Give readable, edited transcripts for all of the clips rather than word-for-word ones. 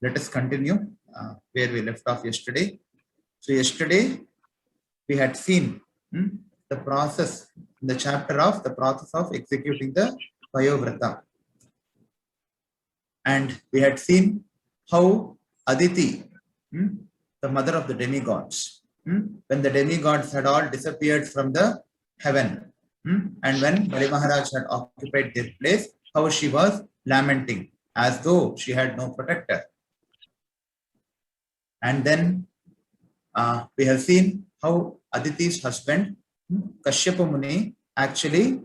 let us continue where we left off yesterday. So yesterday we had seen the process in the chapter of the process of executing the Payovrata. And we had seen how Aditi, the mother of the demigods, when the demigods had all disappeared from the heaven, and when Bali Maharaj had occupied their place, how she was lamenting as though she had no protector. And then we have seen how Aditi's husband, Kashyapa Muni, actually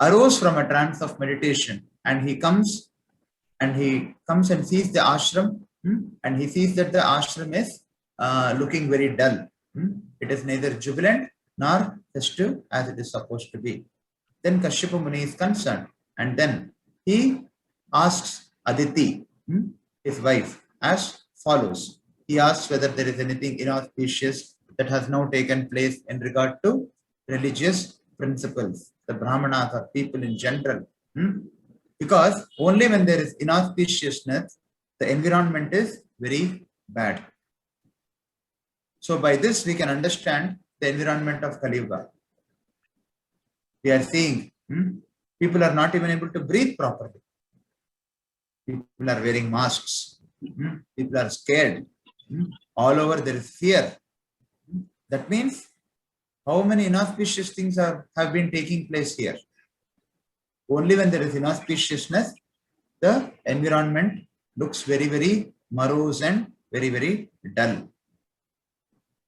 arose from a trance of meditation, and he comes and sees the ashram, and he sees that the ashram is looking very dull. It is neither jubilant nor festive as it is supposed to be. Then Kashyapa Muni is concerned, and then he asks Aditi, his wife, as follows. He asks whether there is anything inauspicious that has now taken place in regard to religious principles, the Brahmanas or people in general. Because only when there is inauspiciousness, the environment is very bad. So by this, we can understand the environment of Kali Yuga. We are seeing people are not even able to breathe properly. People are wearing masks. People are scared. All over there is fear. That means how many inauspicious things have been taking place here. Only when there is inauspiciousness, the environment looks very, very morose and very, very dull.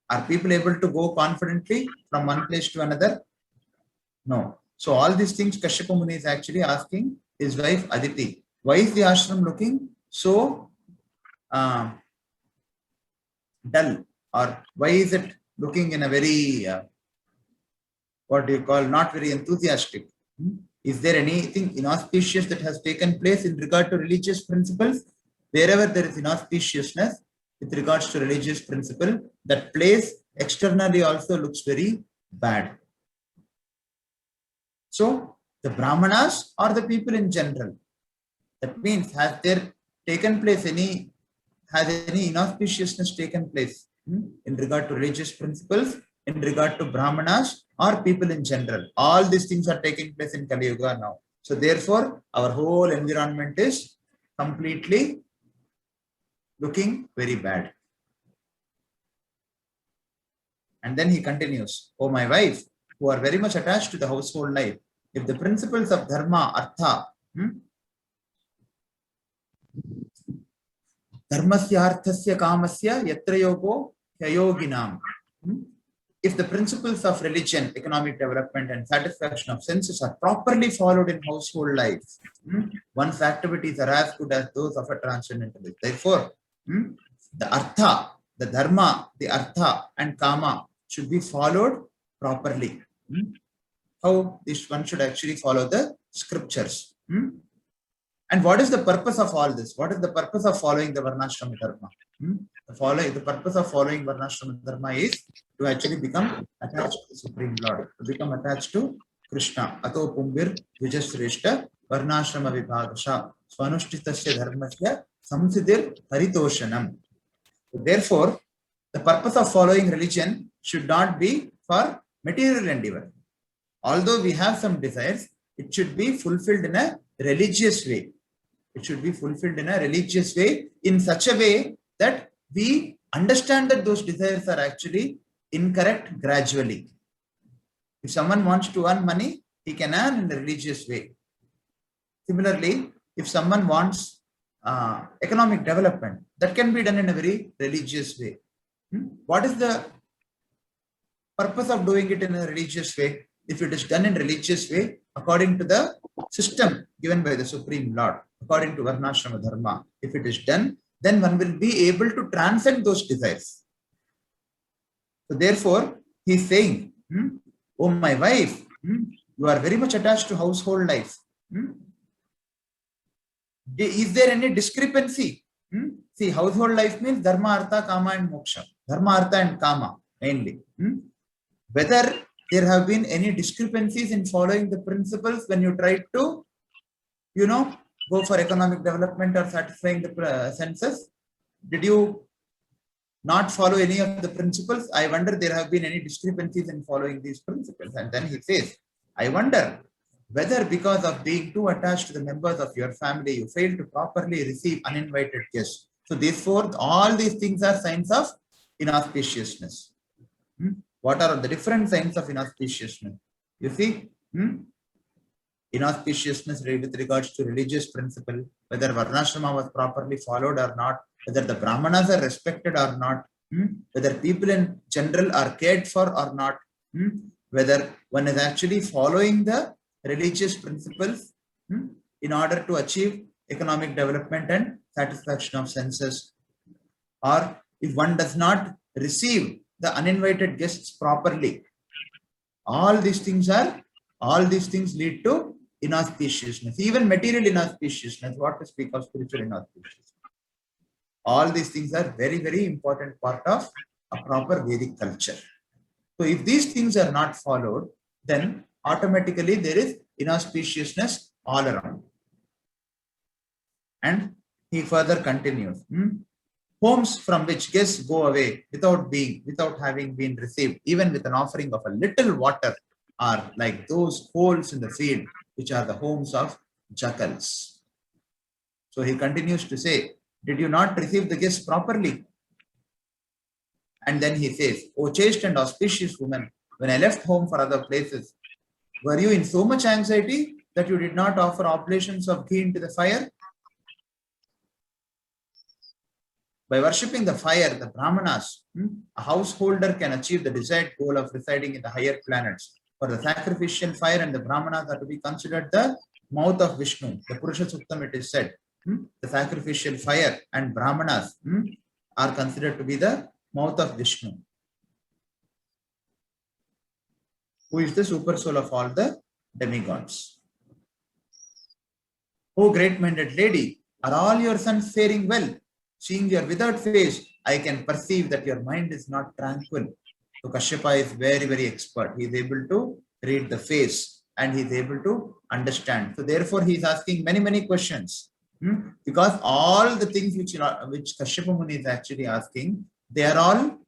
Are people able to go confidently from one place to another? No. So all these things Kashyapa Muni is actually asking his wife Aditi. Why is the ashram looking so dull? Or why is it looking in a very, not very enthusiastic? Is there anything inauspicious that has taken place in regard to religious principles? Wherever there is inauspiciousness with regards to religious principle, that place externally also looks very bad. So the Brahmanas or the people in general, that means has any inauspiciousness taken place in regard to religious principles, in regard to Brahmanas or people in general? All these things are taking place in Kali Yuga now. So therefore, our whole environment is completely looking very bad. And then he continues, "Oh, my wife, who are very much attached to the household life, if the principles of dharma, artha, dharmasya arthasya kamasya yatra yogo hyayoginam, if the principles of religion, economic development, and satisfaction of senses are properly followed in household life, one's activities are as good as those of a transcendentalist. Therefore, the artha, the dharma, the artha, and kama should be followed properly. How this one should actually follow the scriptures. And what is the purpose of all this? What is the purpose of following the Varnashrama Dharma? The purpose of following Varnashrama Dharma is to actually become attached to the Supreme Lord, to become attached to Krishna. Ato Pumbir Vijashreshta Varnashrama Vibhagasha Swanushtitasya Dharmasya Samsidir Haritoshanam. Therefore, the purpose of following religion should not be for material endeavor. Although we have some desires, it should be fulfilled in a religious way. It should be fulfilled in a religious way, in such a way that we understand that those desires are actually incorrect gradually. If someone wants to earn money, he can earn in a religious way. Similarly, if someone wants economic development, that can be done in a very religious way. What is the purpose of doing it in a religious way? If it is done in a religious way, according to the system given by the Supreme Lord, according to Varnashrama Dharma, if it is done, then one will be able to transcend those desires. So therefore, he is saying, "Oh, my wife, you are very much attached to household life. Is there any discrepancy?" See, household life means dharma, artha, kama, and moksha. Dharma, artha, and kama mainly. Whether there have been any discrepancies in following the principles when you try to, go for economic development or satisfying the senses? did you not follow any of the principles? I wonder there have been any discrepancies in following these principles. And then he says, I wonder whether because of being too attached to the members of your family, you fail to properly receive uninvited guests. So therefore, all these things are signs of inauspiciousness. What are the different signs of inauspiciousness? You see, inauspiciousness with regards to religious principle, whether Varnashrama was properly followed or not, whether the Brahmanas are respected or not, whether people in general are cared for or not, whether one is actually following the religious principles in order to achieve economic development and satisfaction of senses, or if one does not receive the uninvited guests properly. All these things lead to inauspiciousness, even material inauspiciousness, what to speak of spiritual inauspiciousness. All these things are very, very important part of a proper Vedic culture. So if these things are not followed, then automatically there is inauspiciousness all around. And he further continues. Homes from which guests go away without having been received, even with an offering of a little water, are like those holes in the field, which are the homes of jackals. So he continues to say, did you not receive the guests properly? And then he says, O chaste and auspicious woman, when I left home for other places, were you in so much anxiety that you did not offer oblations of ghee into the fire? By worshipping the fire, the Brahmanas, a householder can achieve the desired goal of residing in the higher planets. For the sacrificial fire and the Brahmanas are to be considered the mouth of Vishnu. The Purusha Suktam, it is said, the sacrificial fire and Brahmanas are considered to be the mouth of Vishnu, who is the super soul of all the demigods. O great-minded lady, are all your sons faring well? Seeing your withered face, I can perceive that your mind is not tranquil. So Kashyapa is very, very expert. He is able to read the face and he is able to understand. So therefore, he is asking many, many questions. Because all the things which Kashyapa Muni is actually asking, they are all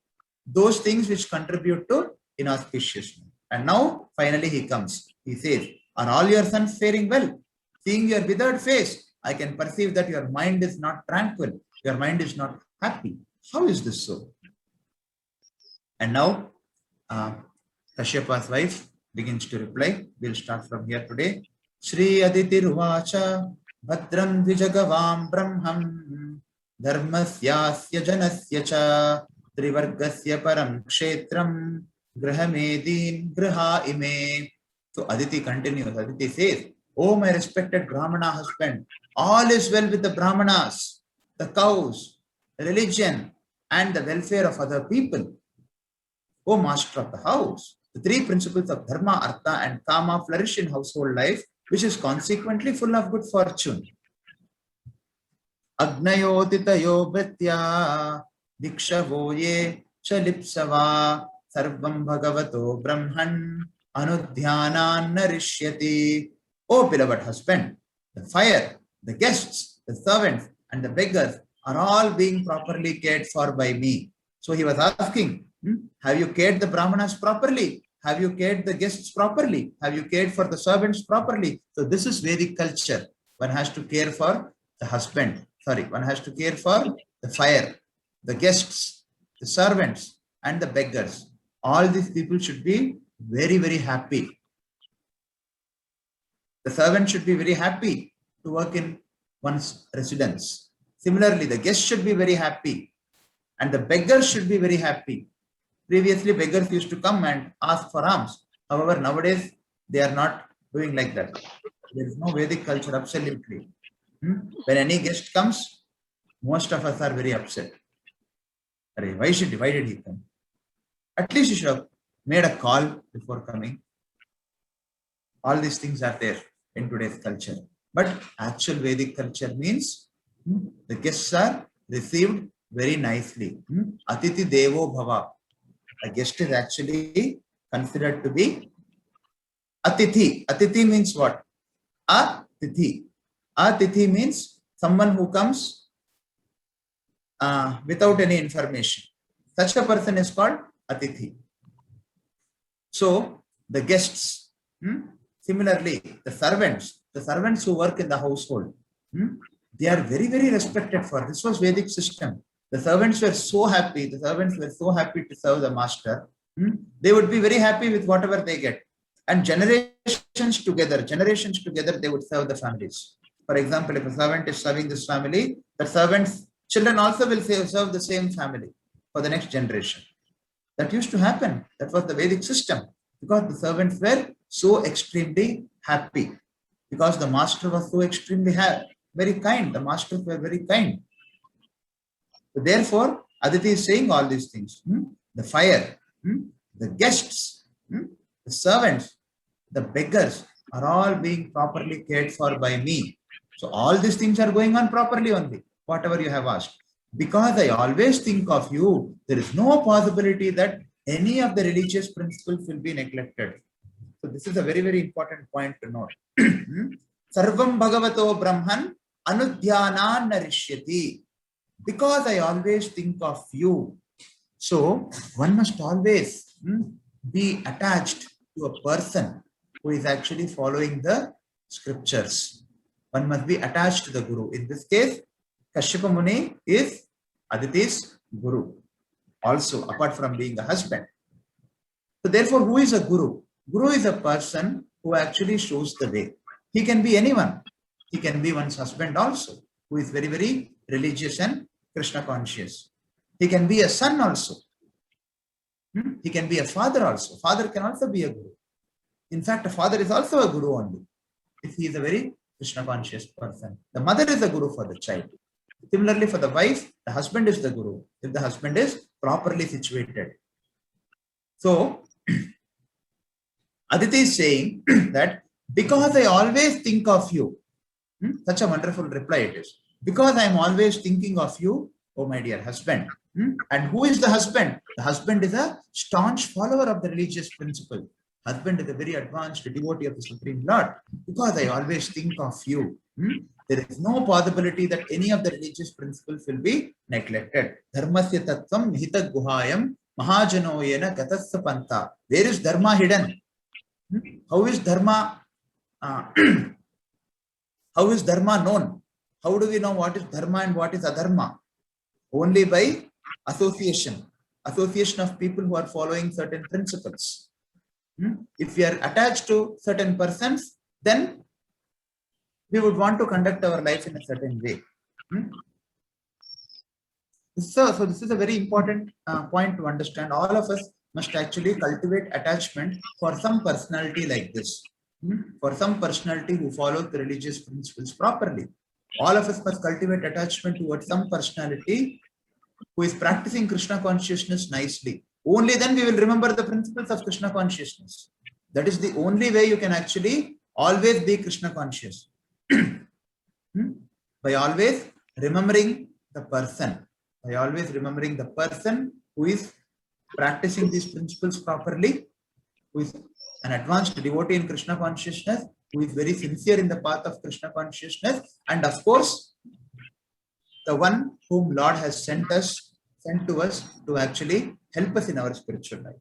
those things which contribute to inauspiciousness. And now, finally, he comes. He says, are all your sons faring well? Seeing your withered face, I can perceive that your mind is not tranquil. Your mind is not happy. How is this so? And now, Kashyapa's wife begins to reply. We'll start from here today. Shri Aditi Ruvacha Bhadram Vijagavam Brahmam Dharmasyasya Janasya Cha Trivargasya Param Kshetram Grahamedin Graha Ime. So Aditi continues. Aditi says, oh, my respected Brahmana husband, all is well with the Brahmanas, the cows, religion, and the welfare of other people. O master of the house, the three principles of Dharma, Artha, and Kama flourish in household life, which is consequently full of good fortune. Agnayo titayo bhatya dikshavo ye chalipsava sarvam bhagavato brahman anudhyanan narishyati. O beloved husband, the fire, the guests, the servants, and the beggars are all being properly cared for by me. So he was asking, have you cared the Brahmanas properly? Have you cared the guests properly? Have you cared for the servants properly? So this is Vedic culture. One has to care for the husband. One has to care for the fire, the guests, the servants, and the beggars. All these people should be very, very happy. The servant should be very happy to work in one's residence. Similarly, the guests should be very happy and the beggars should be very happy. Previously, beggars used to come and ask for alms. However, nowadays, they are not doing like that. There is no Vedic culture, absolutely. When any guest comes, most of us are very upset. Why did he come? At least you should have made a call before coming. All these things are there in today's culture. But actual Vedic culture means the guests are received very nicely. Atiti Devo Bhava. A guest is actually considered to be Atithi. Atithi means what? Atithi. Atithi means someone who comes without any information. Such a person is called Atithi. So the guests, similarly, the servants who work in the household, they are very, very respected for. This was Vedic system. The servants were so happy. The servants were so happy to serve the master. They would be very happy with whatever they get. And generations together, they would serve the families. For example, if a servant is serving this family, the servant's children also will serve the same family for the next generation. That used to happen. That was the Vedic system, because the servants were so extremely happy, because the master was so extremely very kind. The masters were very kind. So therefore, Aditi is saying all these things. The fire, the guests, the servants, the beggars are all being properly cared for by me. So all these things are going on properly only, whatever you have asked. Because I always think of you, there is no possibility that any of the religious principles will be neglected. So this is a very, very important point to note. Sarvam Bhagavato Brahman Anudhyanan Narishyati. Because I always think of you. So one must always be attached to a person who is actually following the scriptures. One must be attached to the Guru. In this case, Kashyapa Muni is Aditi's Guru, also apart from being a husband. So therefore, who is a Guru? Guru is a person who actually shows the way. He can be anyone. He can be one's husband also, who is very, very religious and Krishna conscious. He can be a son also. He can be a father also. Father can also be a Guru. In fact, a father is also a Guru only, if he is a very Krishna conscious person. The mother is a Guru for the child. Similarly, for the wife, the husband is the Guru, if the husband is properly situated. So, Aditi is saying that because I always think of you, such a wonderful reply it is. Because I am always thinking of you, oh my dear husband. And who is the husband? The husband is a staunch follower of the religious principle. Husband is a very advanced devotee of the Supreme Lord. Because I always think of you, there is no possibility that any of the religious principles will be neglected. Dharmasya tattvam hita guhayam mahajanoyena katasya panta. Where is dharma hidden? How is dharma? How is dharma known? How do we know what is dharma and what is adharma? Only by association. Association of people who are following certain principles. If we are attached to certain persons, then we would want to conduct our life in a certain way. So this is a very important point to understand. All of us must actually cultivate attachment for some personality like this. For some personality who follows the religious principles properly. All of us must cultivate attachment towards some personality who is practicing Krishna consciousness nicely. Only then we will remember the principles of Krishna consciousness. That is the only way you can actually always be Krishna conscious. By always remembering the person. By always remembering the person who is practicing these principles properly, who is an advanced devotee in Krishna consciousness, who is very sincere in the path of Krishna consciousness, and of course, the one whom Lord has sent to us to actually help us in our spiritual life.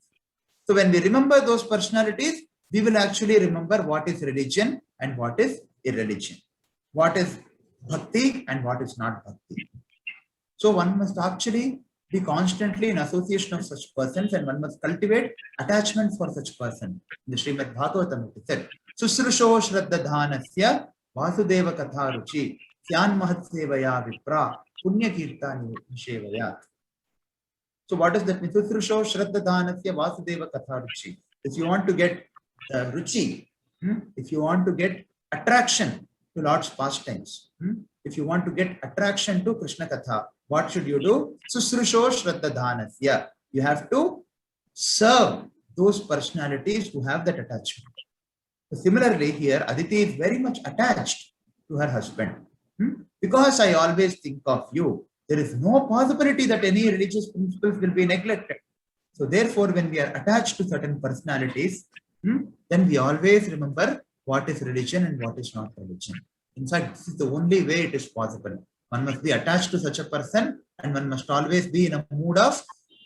So when we remember those personalities, we will actually remember what is religion and what is irreligion. What is bhakti and what is not bhakti. So one must actually be constantly in association of such persons, and one must cultivate attachment for such person. In the Srimad Bhagavatam it said, Susrusho Shraddha Dhanasya Vasudeva Katha Ruchi Syan Mahat Sevaya Vipra Punya Kirtani Nishevayat. So what does that mean? Susrusho Shraddha Dhanasya Vasudeva Katha Ruchi. If you want to get Ruchi, if you want to get attraction to Lord's pastimes, if you want to get attraction to Krishna Katha, what should you do? Susrusho Shraddha Dhanasya. You have to serve those personalities who have that attachment. So similarly, here Aditi is very much attached to her husband. Because I always think of you, there is no possibility that any religious principles will be neglected. So therefore, when we are attached to certain personalities, then we always remember what is religion and what is not religion. In fact, this is the only way it is possible. One must be attached to such a person and one must always be in a mood of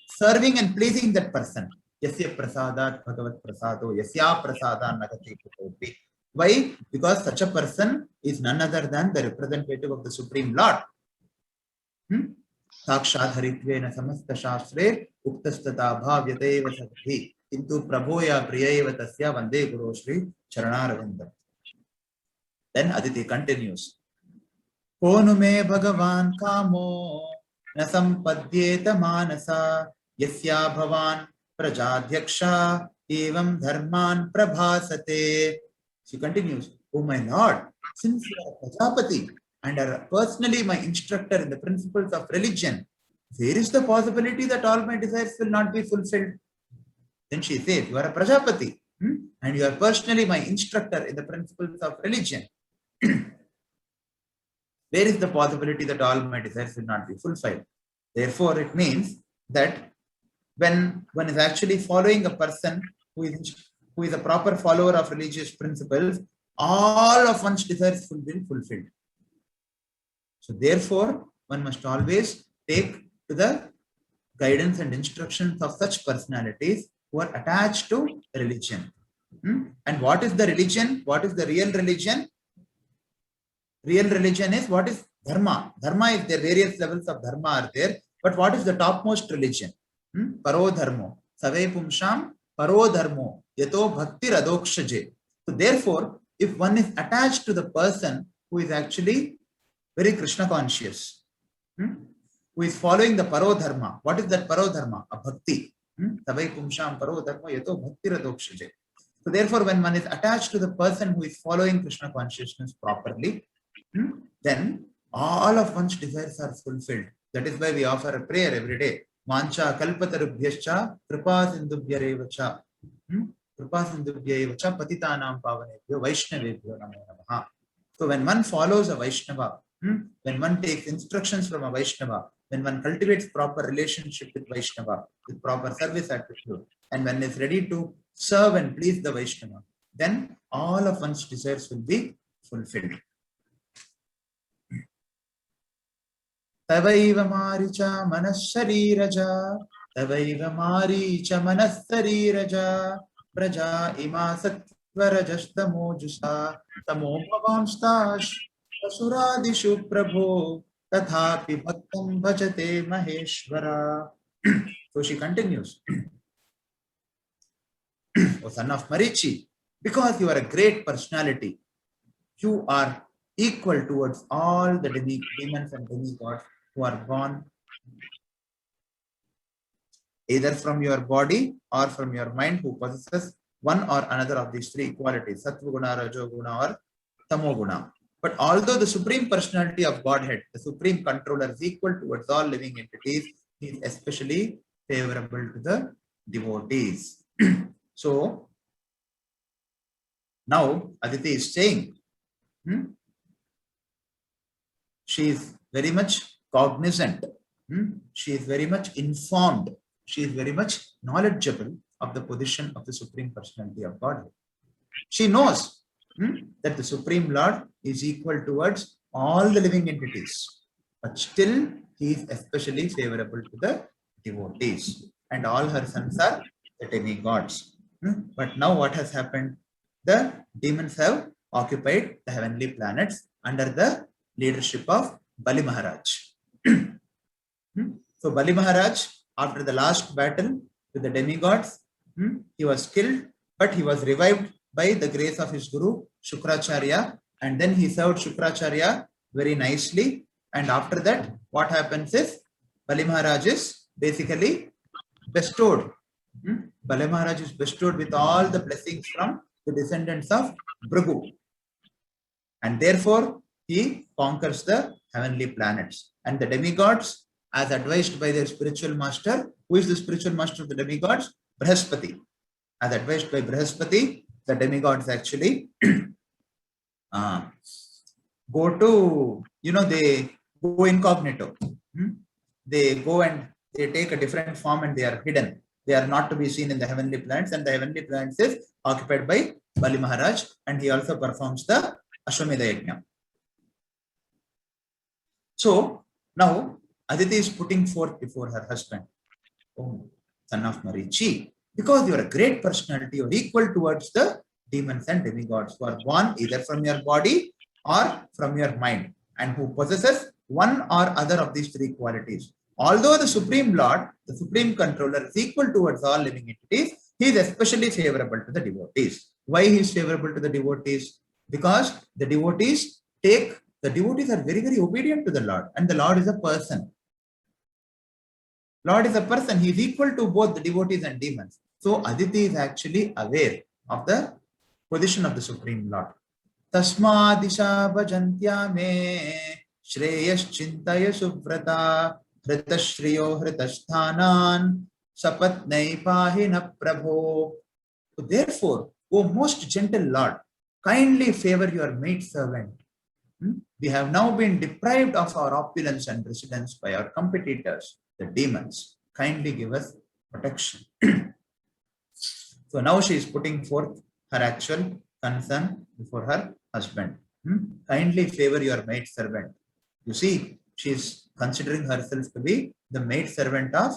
serving and pleasing that person. Yasya prasadat bhagavat prasado, yasya prasadan nagati kutopi. Why? Because such a person is none other than the representative of the Supreme Lord. साक्षात् हरित्वेन समस्त शास्त्रे उक्तस्तथा भाव्यते एव सद्भिः किन्तु प्रभो या प्रिय एव तस्य वन्दे गुरो श्री चरणारविन्दम्. Then Aditi continues. को नु मे भगवान् कामो न सम्पद्येत मानसा यस्या भवान् प्रजाध्यक्षा एवं धर्मान् प्रभासते. She continues, oh my Lord, since you are Prajapati and are personally my instructor in the principles of religion, there is the possibility that all my desires will not be fulfilled. Then she says, you are a Prajapati and you are personally my instructor in the principles of religion. There is the possibility that all my desires will not be fulfilled. Therefore, it means that when one is actually following a person who is a proper follower of religious principles, all of one's desires will be fulfilled. So therefore, one must always take to the guidance and instructions of such personalities who are attached to religion. And what is the religion? What is the real religion? Real religion is what is dharma. Dharma is there, various levels of dharma are there. But what is the topmost religion? Paro dharmo. Save pumsham paro dharmo. Yato bhakti radokshaje. So therefore, if one is attached to the person who is actually very Krishna conscious, who is following the paro dharma. What is that paro dharma? A bhakti. Save pumsham paro dharmo yato bhakti radokshaje. So therefore, when one is attached to the person who is following Krishna consciousness properly, then all of one's desires are fulfilled. That is why we offer a prayer every day. Mancha kalpatarubhyascha kripa sindubhyarevacha kripa sindubhyarevacha patitanam pavanebhyo vaishnavebhyo namo namaha. So when one follows a Vaishnava, when one takes instructions from a Vaishnava, when one cultivates proper relationship with Vaishnava, with proper service attitude, and when is ready to serve and please the Vaishnava, then all of one's desires will be fulfilled. Tavaiva maricha manashariraja, Tavaiva maricha manashariraja, Praja ima satvarajastamo jusa, Tamo bhavanstash, Asuradishu prabho, Tathapi bhaktam bhajate maheshvara. So she continues, O son of Marichi, because you are a great personality, you are equal towards all the demons and demigods who are born either from your body or from your mind, who possesses one or another of these three qualities, Sattva Guna, Rajo Guna or Tamo Guna. But although the Supreme Personality of Godhead, the Supreme Controller, is equal towards all living entities, he is especially favorable to the devotees. So now Aditi is saying, she is very much cognizant. She is very much informed. She is very much knowledgeable of the position of the Supreme Personality of Godhead. She knows that the Supreme Lord is equal towards all the living entities, but still he is especially favorable to the devotees, and all her sons are the demigods. But now what has happened? The demons have occupied the heavenly planets under the leadership of Bali Maharaj. So Bali Maharaj, after the last battle with the demigods, he was killed, but he was revived by the grace of his guru Shukracharya, and then he served Shukracharya very nicely. And after that, what happens is Bali Maharaj is basically bestowed. Bali Maharaj is bestowed with all the blessings from the descendants of Bhrigu, and therefore he conquers the heavenly planets. And the demigods, as advised by their spiritual master, who is the spiritual master of the demigods? Brihaspati. As advised by Brihaspati, the demigods actually go to, they go incognito. They go and they take a different form and they are hidden. They are not to be seen in the heavenly planets, and the heavenly planets is occupied by Bali Maharaj, and he also performs the Ashwamedha Yajna. So now Aditi is putting forth before her husband, oh, son of Marichi, because you are a great personality, you are equal towards the demons and demigods who are born either from your body or from your mind, and who possesses one or other of these three qualities. Although the Supreme Lord, the Supreme Controller, is equal towards all living entities, he is especially favorable to the devotees. Why he is favorable to the devotees? Because the devotees are very, very obedient to the Lord, and the Lord is a person. Lord is a person, he is equal to both the devotees and demons. So Aditi is actually aware of the position of the Supreme Lord. Tasmadisha bhajantya me shreyas chintaya suvrata hritashriyo hritasthanan sapatnai pahina prabho. So therefore, O most gentle Lord, kindly favor your maid servant. We have now been deprived of our opulence and residence by our competitors, the demons. Kindly give us protection. So now she is putting forth her actual concern before her husband. Kindly favor your maid servant. You see, she is considering herself to be the maid servant of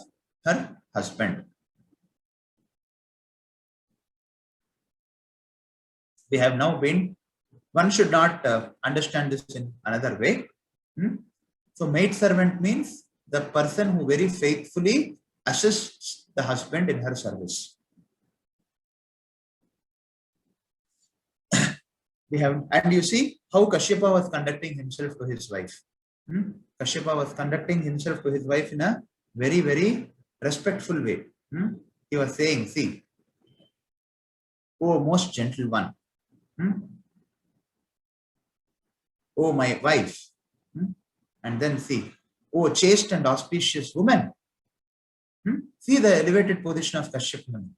her husband. We have now been, one should not understand this in another way. So maid servant means the person who very faithfully assists the husband in her service. We have, and you see how Kashyapa was conducting himself to his wife. Kashyapa was conducting himself to his wife in a very, very respectful way. He was saying, see, oh most gentle one, oh my wife, and then see, oh chaste and auspicious woman. See the elevated position of Kashyapa.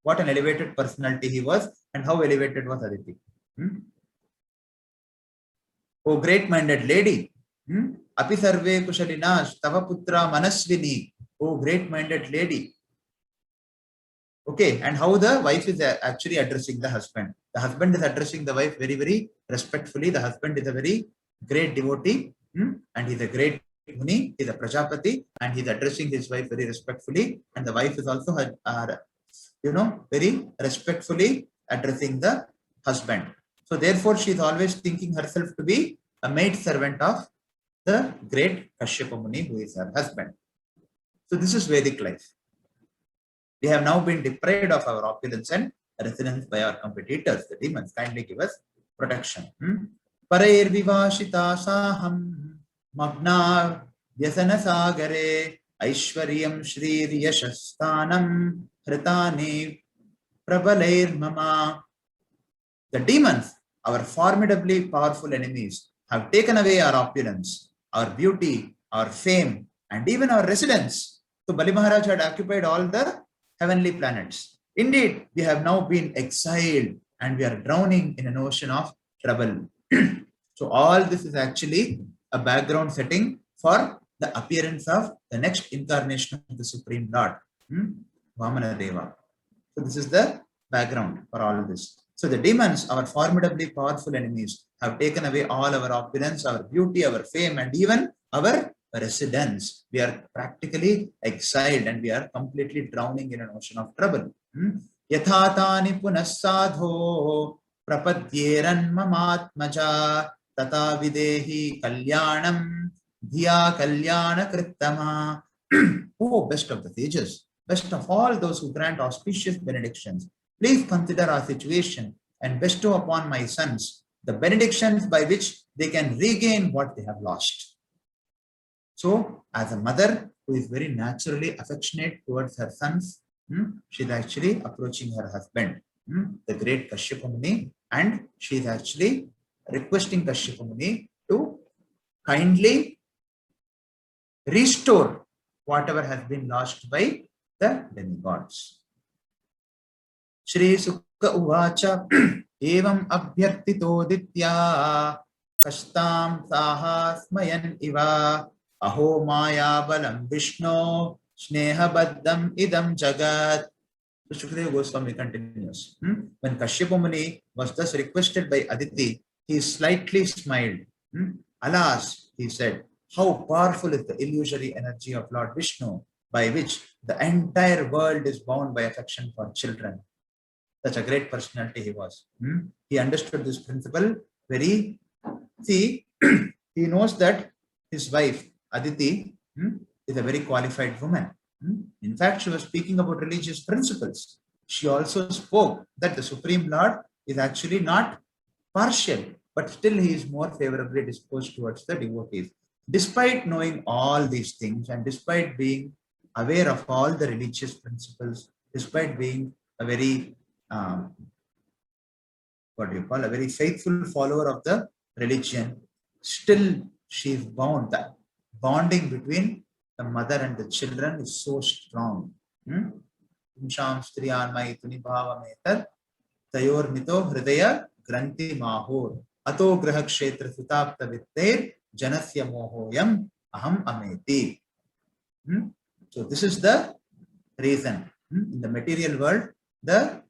What an elevated personality he was, and how elevated was Aditi. Oh great-minded lady, api sarve kushalinash tava putra manasvini. Oh great-minded lady. Okay, and how the wife is actually addressing the husband. The husband is addressing the wife very, very respectfully. The husband is a very great devotee, and he's a great Muni, he's a Prajapati, and he's addressing his wife very respectfully. And the wife is also, very respectfully addressing the husband. So therefore, she is always thinking herself to be a maid servant of the great Kashyapa Muni, who is her husband. So this is Vedic life. We have now been deprived of our opulence and residence by our competitors, the demons. Kindly give us protection. Parair vivashita saham magna vyasana sagare aishwaryam shri yashasthanam hritani prabalair mama. The demons, our formidably powerful enemies, have taken away our opulence, our beauty, our fame, and even our residence. So Bali Maharaj had occupied all the heavenly planets. Indeed, we have now been exiled and we are drowning in an ocean of trouble. So all this is actually a background setting for the appearance of the next incarnation of the Supreme Lord, Vamana Deva. So this is the background for all of this. So the demons, our formidably powerful enemies, have taken away all our opulence, our beauty, our fame, and even our residence. We are practically exiled and we are completely drowning in an ocean of trouble. Yathatani punasadho prapadyeran mamatmaja tata videhi kalyanam dhiya kalyana krittama. Oh, best of the sages, best of all those who grant auspicious benedictions, please consider our situation and bestow upon my sons the benedictions by which they can regain what they have lost. So, as a mother who is very naturally affectionate towards her sons, she is actually approaching her husband, the great Kashyapa Muni, and she is actually requesting Kashyapa Muni to kindly restore whatever has been lost by the demigods. Shri Sukha Uvacha Evam Abhyartito Ditya Kastam Saha Smayan Iva Aho Maya Balam Vishnu Sneha Baddam Idam Jagat. So Shukadeva Goswami continues. When Kashyapa Muni was thus requested by Aditi, he slightly smiled. Alas, he said, how powerful is the illusory energy of Lord Vishnu, by which the entire world is bound by affection for children. Such a great personality he was. He understood this principle very. See, he knows that his wife, Aditi, is a very qualified woman. In fact, she was speaking about religious principles. She also spoke that the Supreme Lord is actually not partial, but still he is more favorably disposed towards the devotees. Despite knowing all these things and despite being aware of all the religious principles, despite being a very, what do you call, a very faithful follower of the religion, still she is bound. The bonding between the mother and the children is so strong. Tayor mito hridaya granti mahor ato graha kshetra sutapta vitteir janasya mohoyam aham ameti. So this is the reason. In the material world, the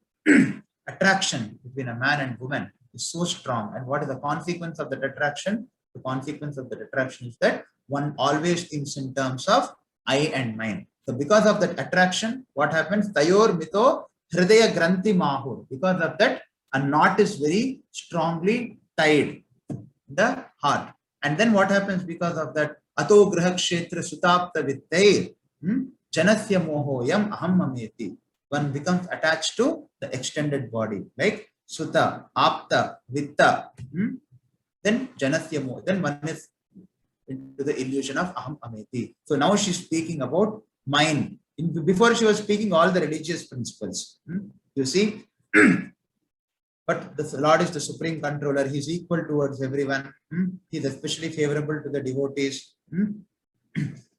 attraction between a man and woman is so strong. And what is the consequence of that attraction? The consequence of that attraction is that one always thinks in terms of I and mine. So because of that attraction, what happens? Tayor mito hridaya granti mahur. Because of that, a knot is very strongly tied in the heart. And then what happens because of that? Ato graha kshetra sutapta vitteir janasya mohoyam aham ameti. One becomes attached to the extended body, like Sutta, Apta, Vitta, then Janasya Moha. Then one is into the illusion of Aham Ameti. So now she's speaking about mind. Before she was speaking all the religious principles. You see, but the Lord is the supreme controller. He is equal towards everyone. He is especially favorable to the devotees.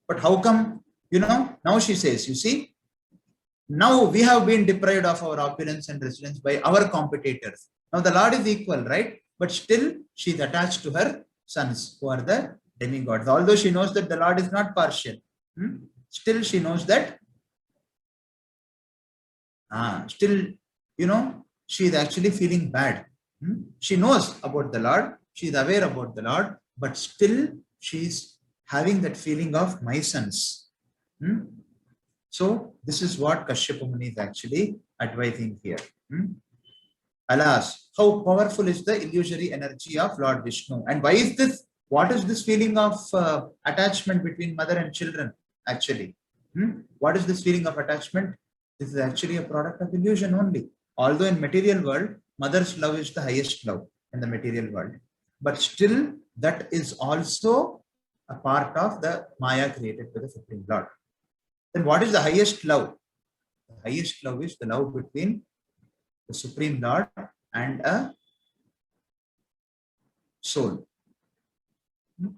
But how come, now she says, you see, now we have been deprived of our opulence and residence by our competitors. Now the Lord is equal, right? But still she is attached to her sons who are the demigods. Although she knows that the Lord is not partial, still she knows that, still, she is actually feeling bad. She knows about the Lord, she is aware about the Lord, but still she is having that feeling of my sons. So this is what Kashyapa Muni is actually advising here. Alas, how powerful is the illusory energy of Lord Vishnu? And why is this? What is this feeling of attachment between mother and children actually? What is this feeling of attachment? This is actually a product of illusion only. Although in material world, mother's love is the highest love in the material world. But still, that is also a part of the Maya created by the Supreme Lord. Then what is the highest love? The highest love is the love between the Supreme Lord and a soul.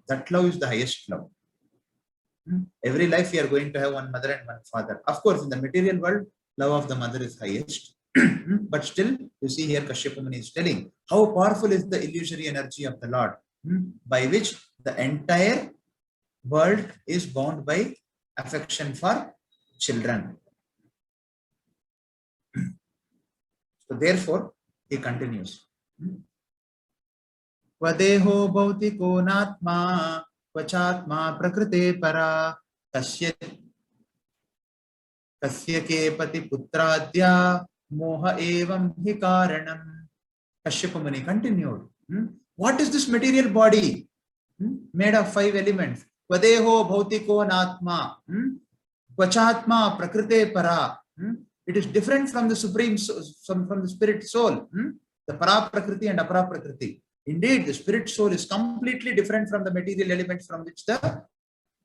That love is the highest love. Every life we are going to have one mother and one father. Of course, in the material world, love of the mother is highest. But still, you see here Kashyapa Muni is telling how powerful is the illusory energy of the Lord, by which the entire world is bound by affection for children. So therefore, he continues. Vadeho bhautiko natma vachatma prakrite para kasya ke pati putradya moha evam hi karanam. Kashyapa Muni continued. What is this material body? Made of 5 elements. Vadeho bhautiko natma vachatma prakrite para. It is different from the supreme, from the spirit soul, the para prakriti and apara prakriti. Indeed, the spirit soul is completely different from the material elements from which the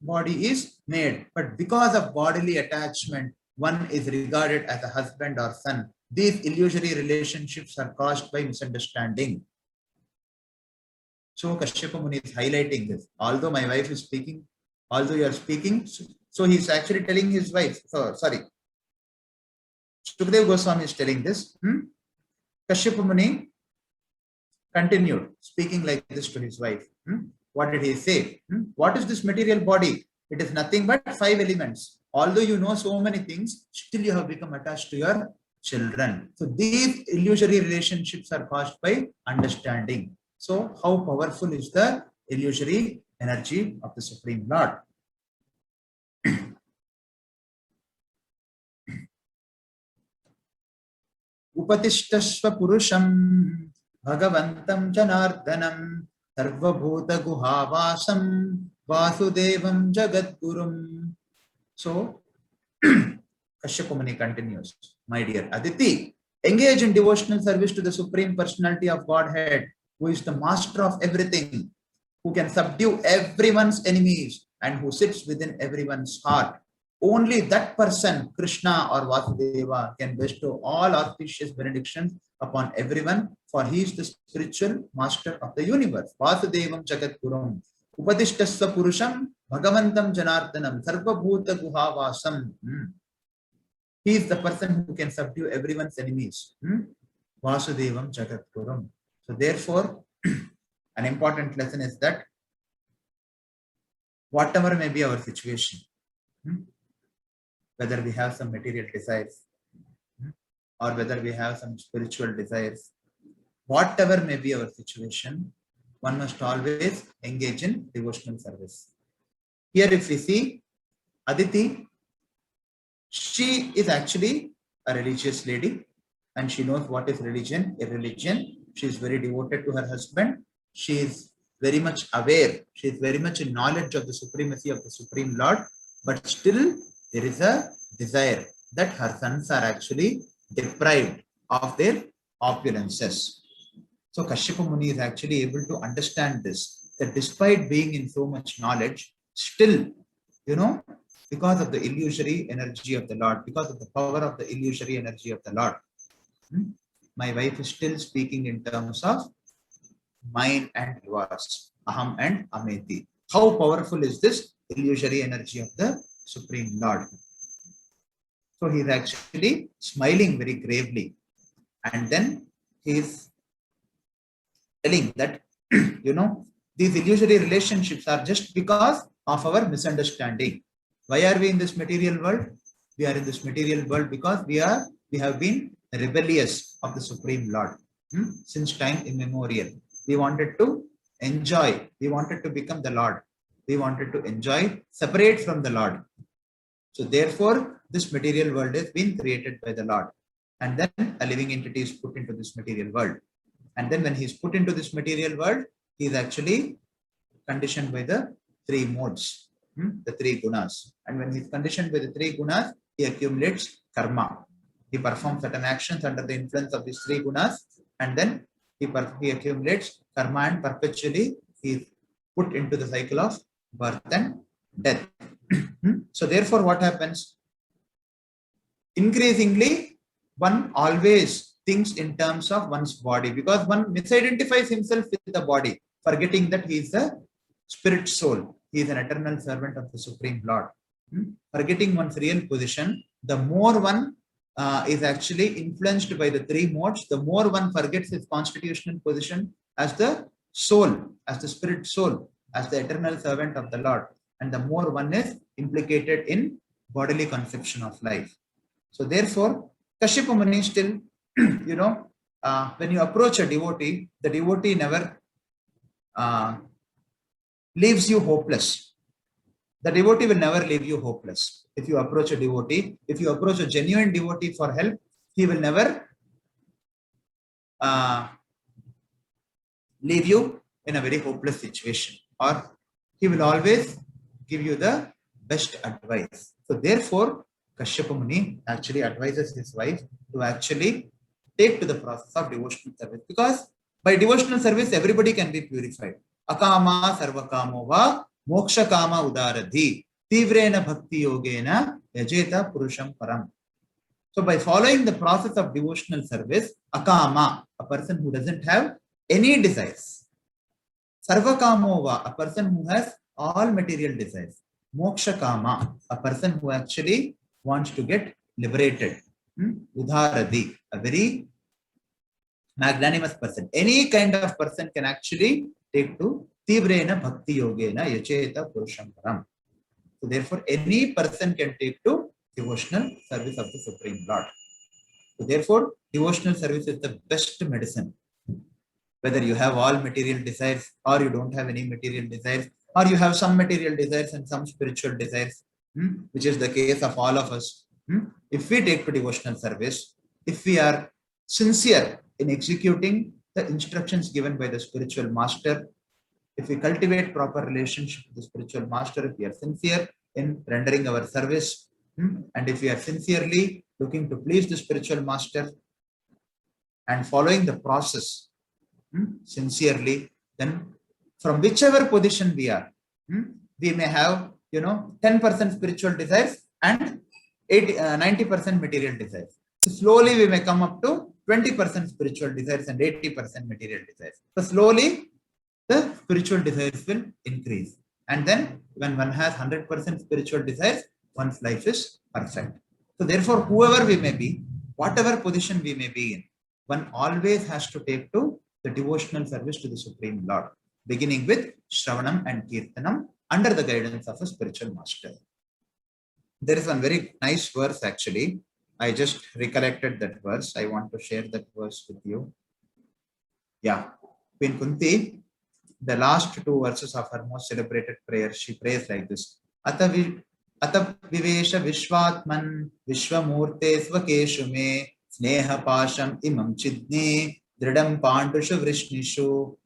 body is made. But because of bodily attachment, one is regarded as a husband or son. These illusory relationships are caused by misunderstanding. So Kashyapa Muni is highlighting this. Although my wife is speaking, although you are speaking, so he is actually telling his wife. Sukadeva Goswami is telling this. Kashyapa Muni continued speaking like this to his wife. What did he say? What is this material body? It is nothing but 5 elements. Although you know so many things, still you have become attached to your children. So these illusory relationships are caused by understanding. So how powerful is the illusory energy of the Supreme Lord. Upatishtasva Purusham Bhagavantam Janardhanam Sarvabhuta Guhavasam Vasudevam Jagadgurum. So, Kashyapa Muni continues, my dear Aditi, engage in devotional service to the Supreme Personality of Godhead, who is the master of everything, who can subdue everyone's enemies, and who sits within everyone's heart. Only that person, Krishna or Vasudeva, can bestow all auspicious benedictions upon everyone, for he is the spiritual master of the universe. Vasudevam Jagadgurum. Upadishtasva Purusham Bhagavantam Janardhanam Sarvabhuta Guhavasam. He is the person who can subdue everyone's enemies. Vasudevam Jagadgurum. So therefore, an important lesson is that whatever may be our situation, whether we have some material desires or whether we have some spiritual desires, whatever may be our situation, one must always engage in devotional service. Here if we see Aditi, she is actually a religious lady and she knows what is religion, irreligion. She is very devoted to her husband. She is very much aware. She is very much in knowledge of the supremacy of the Supreme Lord. But still, there is a desire that her sons are actually deprived of their opulences. So Kashyapa Muni is actually able to understand this, that despite being in so much knowledge, still, because of the illusory energy of the Lord, because of the power of the illusory energy of the Lord, my wife is still speaking in terms of mine and yours, aham and ameti. How powerful is this illusory energy of the Supreme Lord? So he is actually smiling very gravely, and then he is telling that these illusory relationships are just because of our misunderstanding. Why are we in this material world? We are in this material world because we have been rebellious of the Supreme Lord since time immemorial. We wanted to enjoy. We wanted to become the Lord. We wanted to enjoy, separate from the Lord. So therefore, this material world has been created by the Lord. And then a living entity is put into this material world. And then when he is put into this material world, he is actually conditioned by the three modes, the three gunas. And when he is conditioned by the three gunas, he accumulates karma. He performs certain actions under the influence of these three gunas, and then he accumulates karma, and perpetually he is put into the cycle of birth and death. So therefore, what happens? Increasingly, one always thinks in terms of one's body, because one misidentifies himself with the body, forgetting that he is the spirit soul. He is an eternal servant of the Supreme Lord. Forgetting one's real position, the more one is actually influenced by the three modes, the more one forgets his constitutional position as the soul, as the spirit soul, as the eternal servant of the Lord, and the more one is implicated in bodily conception of life. So therefore, Kashyapa Muni still, when you approach a devotee, the devotee never leaves you hopeless. The devotee will never leave you hopeless. If you approach a devotee, if you approach a genuine devotee for help, he will never leave you in a very hopeless situation, or he will always give you the best advice. So therefore, Kashyapa Muni actually advises his wife to actually take to the process of devotional service, because by devotional service, everybody can be purified. Akama sarvakamo va moksha kama udaradhi tivrena bhakti yogena yajeta purusham param. So by following the process of devotional service, akama, a person who doesn't have any desires. Sarvakamo va, a person who has all material desires. Moksha kama, a person who actually wants to get liberated. Udharadi, a very magnanimous person. Any kind of person can actually take to Tivrena Bhakti Yogena Yacheta Purusham Param. So therefore, any person can take to devotional service of the Supreme Lord. So therefore, devotional service is the best medicine. Whether you have all material desires or you don't have any material desires, or you have some material desires and some spiritual desires, which is the case of all of us. If we take to devotional service, if we are sincere in executing the instructions given by the spiritual master, if we cultivate proper relationship with the spiritual master, if we are sincere in rendering our service, and if we are sincerely looking to please the spiritual master and following the process sincerely, then from whichever position we are, we may have 10% spiritual desires and 90% material desires. So slowly we may come up to 20% spiritual desires and 80% material desires. So slowly the spiritual desires will increase. And then when one has 100% spiritual desires, one's life is perfect. So therefore, whoever we may be, whatever position we may be in, one always has to take to the devotional service to the Supreme Lord, beginning with Shravanam and Kirtanam under the guidance of a spiritual master. There is one very nice verse actually. I just recollected that verse. I want to share that verse with you. Yeah. Queen Kunti, the last two verses of her most celebrated prayer, she prays like this. Ata vivesha vishvatman vishwamurte svakeshu me sneha pasham imam chidni dridam pandushu vrishnishu.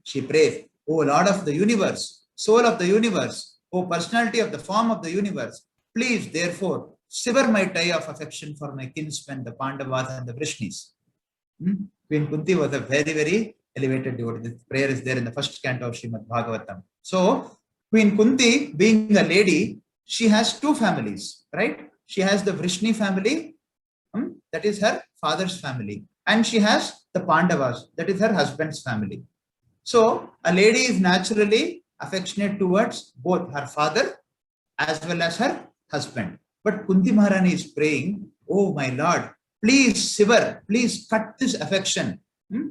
She prays, O Lord of the universe, soul of the universe, O personality of the form of the universe, please therefore sever my tie of affection for my kinsmen, the Pandavas and the Vrishnis. Queen Kunti was a very, very elevated devotee. This prayer is there in the first canto of Srimad Bhagavatam. So, Queen Kunti, being a lady, she has two families, right? She has the Vrishni family, that is her father's family, and she has the Pandavas, that is her husband's family. So, a lady is naturally affectionate towards both her father as well as her husband. But Kunti Maharani is praying, oh my Lord, please sever, please cut this affection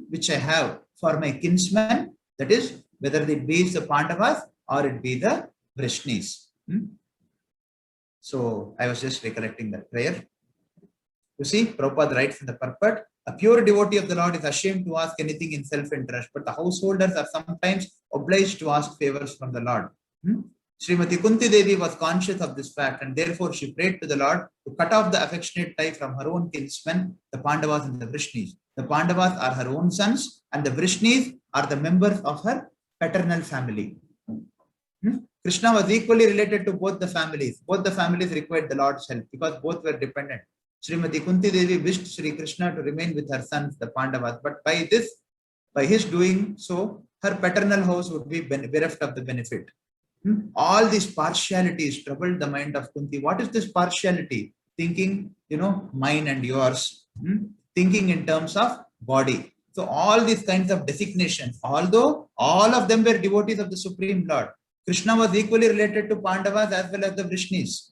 which I have for my kinsmen, that is, whether it be the Pandavas or it be the Vrishnis. So I was just recollecting that prayer. You see, Prabhupada writes in the purport, a pure devotee of the Lord is ashamed to ask anything in self-interest, but the householders are sometimes obliged to ask favors from the Lord. Srimati Kunti Devi was conscious of this fact, and therefore she prayed to the Lord to cut off the affectionate tie from her own kinsmen, the Pandavas and the Vrishnis. The Pandavas are her own sons, and the Vrishnis are the members of her paternal family. Krishna was equally related to both the families. Both the families required the Lord's help because both were dependent. Srimati Kunti Devi wished Sri Krishna to remain with her sons, the Pandavas, but by his doing so, her paternal house would be bereft of the benefit. All these partialities troubled the mind of Kunti. What is this partiality? Thinking, mine and yours. Thinking in terms of body. So all these kinds of designations, although all of them were devotees of the Supreme Lord, Krishna was equally related to Pandavas as well as the Vrishnis.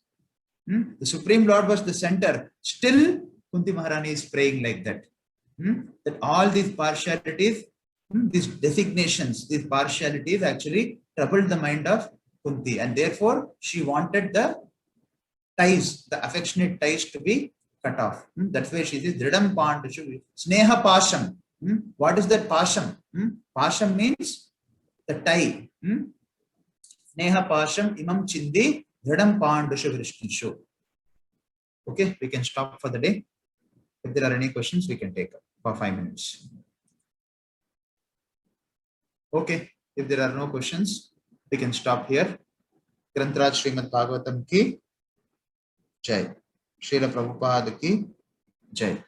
The Supreme Lord was the center. Still, Kunti Maharani is praying like that. That all these partialities, these designations, these partialities actually troubled the mind of Kunti, and therefore she wanted the ties, the affectionate ties, to be cut off. That's why she says, Dridam Pandushu, Sneha Pasham. What is that Pasham? Pasham means the tie. Sneha Pasham Imam Chindi, Dridam Pandushu Vrishnishu. Okay, we can stop for the day. If there are any questions, we can take up for 5 minutes. Okay, if there are no questions, we can stop here. Grantaraj Srimad Bhagavatam ki Jai. Srila Prabhupada ki Jai.